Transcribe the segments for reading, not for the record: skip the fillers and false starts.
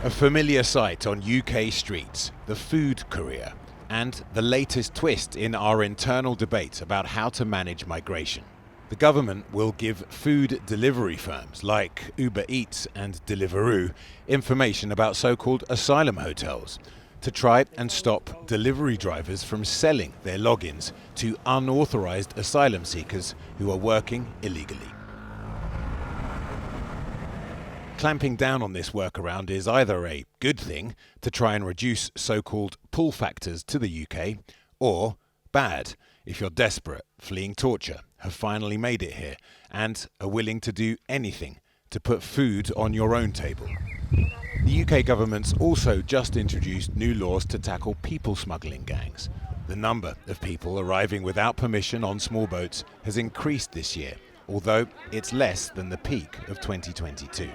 A familiar sight on UK streets, the food courier, and the latest twist in our internal debate about how to manage migration. The government will give food delivery firms like Uber Eats and Deliveroo information about so-called asylum hotels to try and stop delivery drivers from selling their logins to unauthorised asylum seekers who are working illegally. Clamping down on this workaround is either a good thing to try and reduce so-called pull factors to the UK, or bad if you're desperate, fleeing torture, have finally made it here, and are willing to do anything to put food on your own table. The UK government's also just introduced new laws to tackle people smuggling gangs. The number of people arriving without permission on small boats has increased this year, although it's less than the peak of 2022.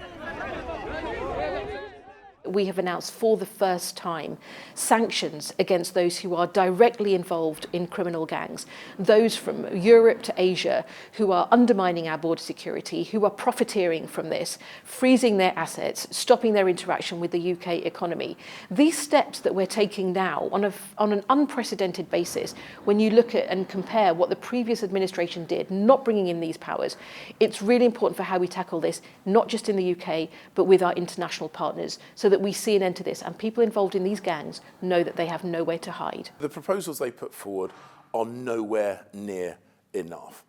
We have announced for the first time sanctions against those who are directly involved in criminal gangs, those from Europe to Asia who are undermining our border security, who are profiteering from this, freezing their assets, stopping their interaction with the UK economy. These steps that we're taking now on an unprecedented basis, when you look at and compare what the previous administration did, not bringing in these powers, it's really important for how we tackle this, not just in the UK, but with our international partners, so that we see an end to this, and people involved in these gangs know that they have nowhere to hide. The proposals they put forward are nowhere near enough.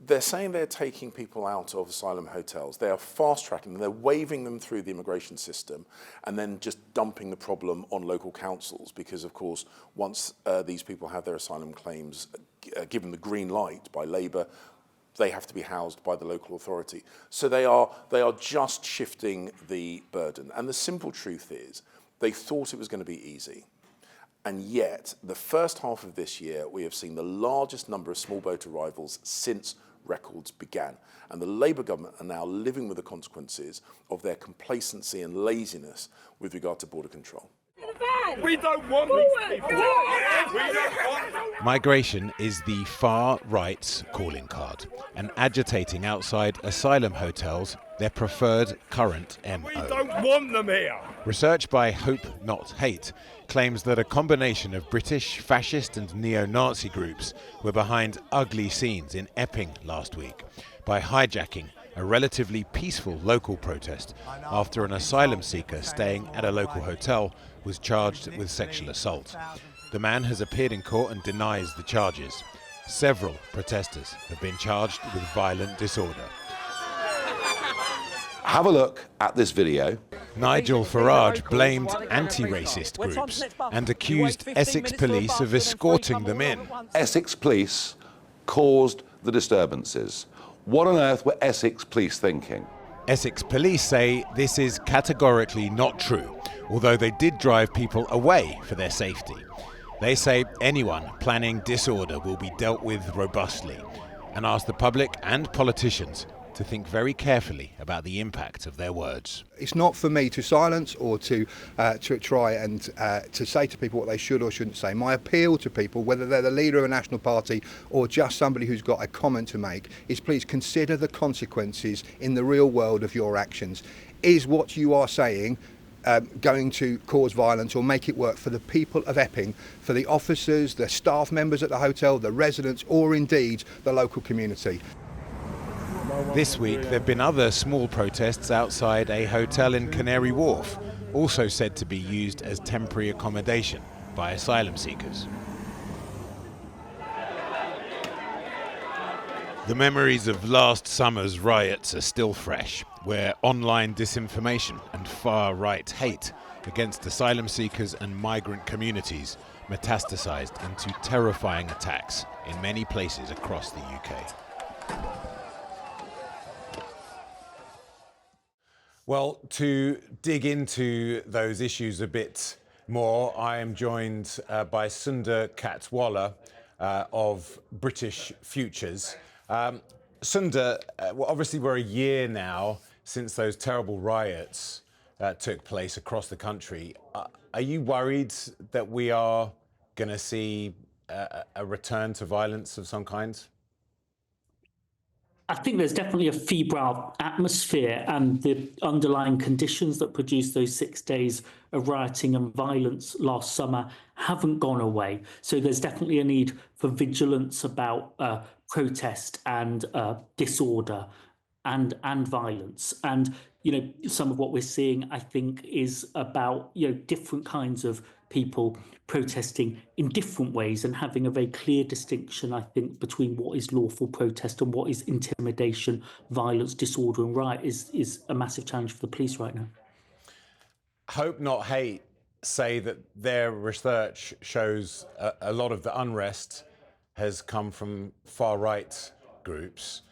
They're saying they're taking people out of asylum hotels. They are fast-tracking them. They're waving them through the immigration system and then just dumping the problem on local councils because, of course, once these people have their asylum claims given the green light by Labour, they have to be housed by the local authority. So they are just shifting the burden. And the simple truth is, they thought it was going to be easy. And yet, the first half of this year, we have seen the largest number of small boat arrivals since records began. And the Labour government are now living with the consequences of their complacency and laziness with regard to border control. We don't want these people. We don't want them. Migration is the far right's calling card, and agitating outside asylum hotels their preferred current MO. We don't want them here. Research by Hope Not Hate claims that a combination of British fascist and neo-Nazi groups were behind ugly scenes in Epping last week by hijacking a relatively peaceful local protest after an asylum seeker staying at a local hotel was charged with sexual assault. The man has appeared in court and denies the charges. Several protesters have been charged with violent disorder. Have a look at this video. Nigel Farage blamed anti-racist groups and accused Essex police of escorting them in. Essex police caused the disturbances. What on earth were Essex police thinking? Essex police say this is categorically not true, although they did drive people away for their safety. They say anyone planning disorder will be dealt with robustly, and ask the public and politicians to think very carefully about the impact of their words. It's not for me to silence or to try and to say to people what they should or shouldn't say. My appeal to people, whether they're the leader of a national party or just somebody who's got a comment to make, is please consider the consequences in the real world of your actions. Is what you are saying going to cause violence or make it work for the people of Epping, for the officers, the staff members at the hotel, the residents, or indeed the local community? This week there have been other small protests outside a hotel in Canary Wharf, also said to be used as temporary accommodation by asylum seekers. The memories of last summer's riots are still fresh, where online disinformation and far-right hate against asylum seekers and migrant communities metastasized into terrifying attacks in many places across the UK. Well, to dig into those issues a bit more, I am joined by Sundar Katwala of British Futures. Sundar, well, obviously we're a year now since those terrible riots took place across the country. Are you worried that we are going to see a return to violence of some kind? I think there's definitely a febrile atmosphere, and the underlying conditions that produced those 6 days of rioting and violence last summer haven't gone away. So there's definitely a need for vigilance about protest and disorder and violence. And some of what we're seeing, I think, is about different kinds of people protesting in different ways and having a very clear distinction, I think, between what is lawful protest and what is intimidation, violence, disorder, and riot is a massive challenge for the police right now. Hope Not Hate say that their research shows a lot of the unrest has come from far-right groups.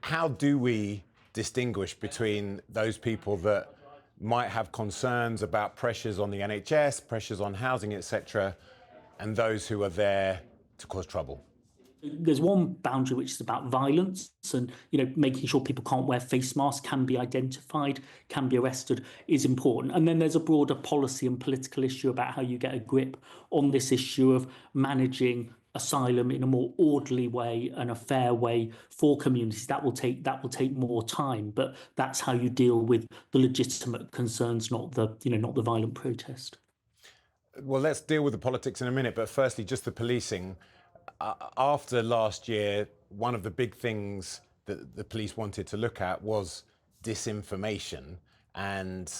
How do we distinguish between those people that might have concerns about pressures on the NHS, pressures on housing, etc., and those who are there to cause trouble? There's one boundary which is about violence and making sure people can't wear face masks, can be identified, can be arrested is important. And then there's a broader policy and political issue about how you get a grip on this issue of managing asylum in a more orderly way and a fair way for communities. That will take more time, but that's how you deal with the legitimate concerns, not the violent protest. Well, let's deal with the politics in a minute, but firstly, just the policing. After last year, one of the big things that the police wanted to look at was disinformation and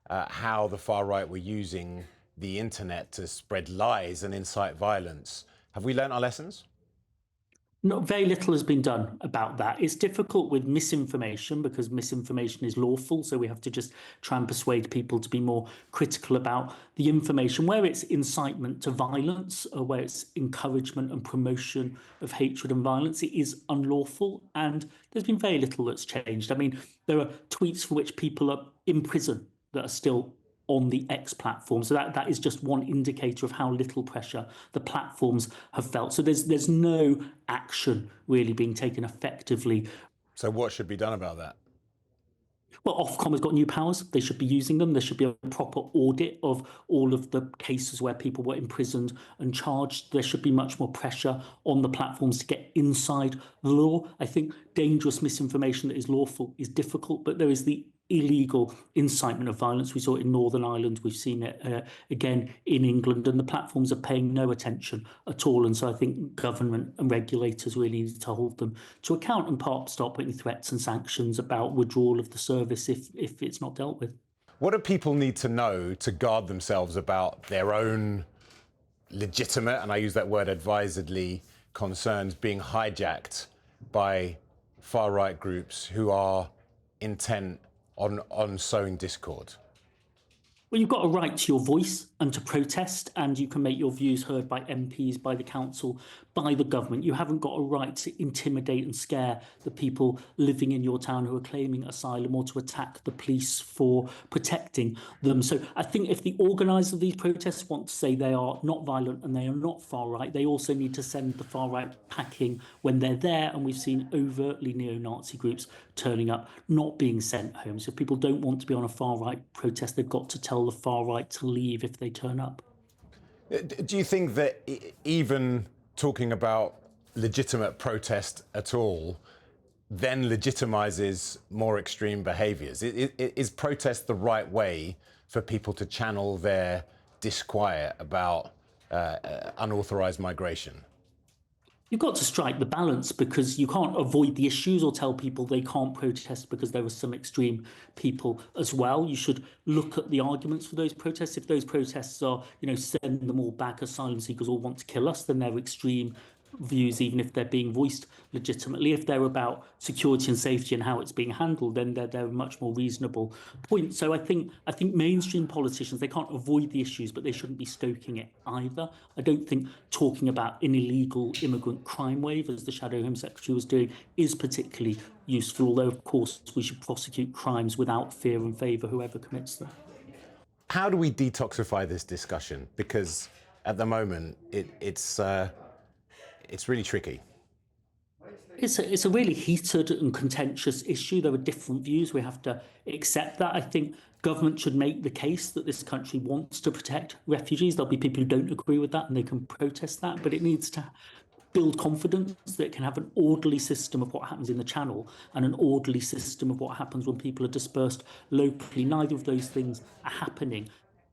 how the far right were using the internet to spread lies and incite violence. Have we learnt our lessons? Not very little has been done about that. It's difficult with misinformation because misinformation is lawful. So we have to just try and persuade people to be more critical about the information. Where it's incitement to violence or where it's encouragement and promotion of hatred and violence, it is unlawful. And there's been very little that's changed. I mean, there are tweets for which people are in prison that are still on the X platform. So that is just one indicator of how little pressure the platforms have felt. So there's no action really being taken effectively. So what should be done about that? Well, Ofcom has got new powers. They should be using them. There should be a proper audit of all of the cases where people were imprisoned and charged. There should be much more pressure on the platforms to get inside the law. I think dangerous misinformation that is lawful is difficult, but there is the illegal incitement of violence. We saw it in Northern Ireland. We've seen it again in England, and the platforms are paying no attention at all. And so I think government and regulators really need to hold them to account and start putting threats and sanctions about withdrawal of the service if it's not dealt with. What do people need to know to guard themselves about their own legitimate, and I use that word advisedly, concerns being hijacked by far-right groups who are intent on sowing discord? Well, you've got a right to your voice and to protest, and you can make your views heard by MPs, by the council, by the government. You haven't got a right to intimidate and scare the people living in your town who are claiming asylum or to attack the police for protecting them. So I think if the organisers of these protests want to say they are not violent and they are not far right, they also need to send the far right packing when they're there. And we've seen overtly neo-Nazi groups turning up, not being sent home. So if people don't want to be on a far right protest, they've got to tell the far right to leave if they turn up. Do you think that even talking about legitimate protest at all then legitimizes more extreme behaviours? Is protest the right way for people to channel their disquiet about unauthorised migration? You've got to strike the balance because you can't avoid the issues or tell people they can't protest because there are some extreme people as well. You should look at the arguments for those protests. If those protests are, send them all back, asylum seekers all want to kill us, then they're extreme views, even if they're being voiced legitimately. If they're about security and safety and how it's being handled, then they're a much more reasonable point. So I think mainstream politicians, they can't avoid the issues, but they shouldn't be stoking it either. I don't think talking about an illegal immigrant crime wave, as the Shadow Home Secretary was doing, is particularly useful, although of course we should prosecute crimes without fear and favour whoever commits them. How do we detoxify this discussion? Because at the moment it's really tricky. It's a really heated and contentious issue. There are different views. We have to accept that. I think government should make the case that this country wants to protect refugees. There'll be people who don't agree with that and they can protest that, but it needs to build confidence, that it can have an orderly system of what happens in the channel and an orderly system of what happens when people are dispersed locally. Neither of those things are happening.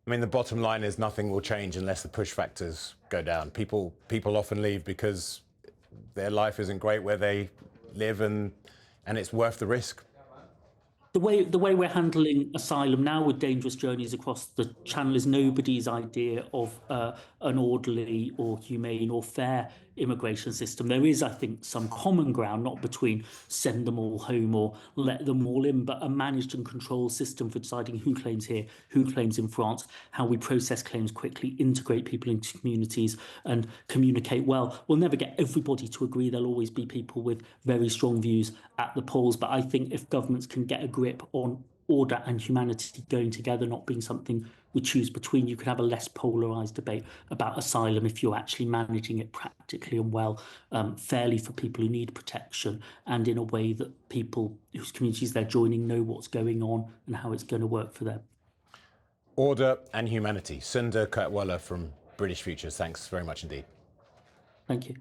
I mean, the bottom line is nothing will change unless the push factors go down. People often leave because their life isn't great where they live, and it's worth the risk. The way we're handling asylum now with dangerous journeys across the channel is nobody's idea of an orderly or humane or fair immigration system. There is, I think, some common ground, not between send them all home or let them all in, but a managed and controlled system for deciding who claims here, who claims in France, how we process claims quickly, integrate people into communities and communicate well. We'll never get everybody to agree. There'll always be people with very strong views at the polls. But I think if governments can get a grip on order and humanity going together, not being something we choose between, you could have a less polarised debate about asylum if you're actually managing it practically and well, fairly for people who need protection, and in a way that people whose communities they're joining know what's going on and how it's going to work for them. Order and humanity. Sundar Katwala from British Futures, thanks very much indeed. Thank you.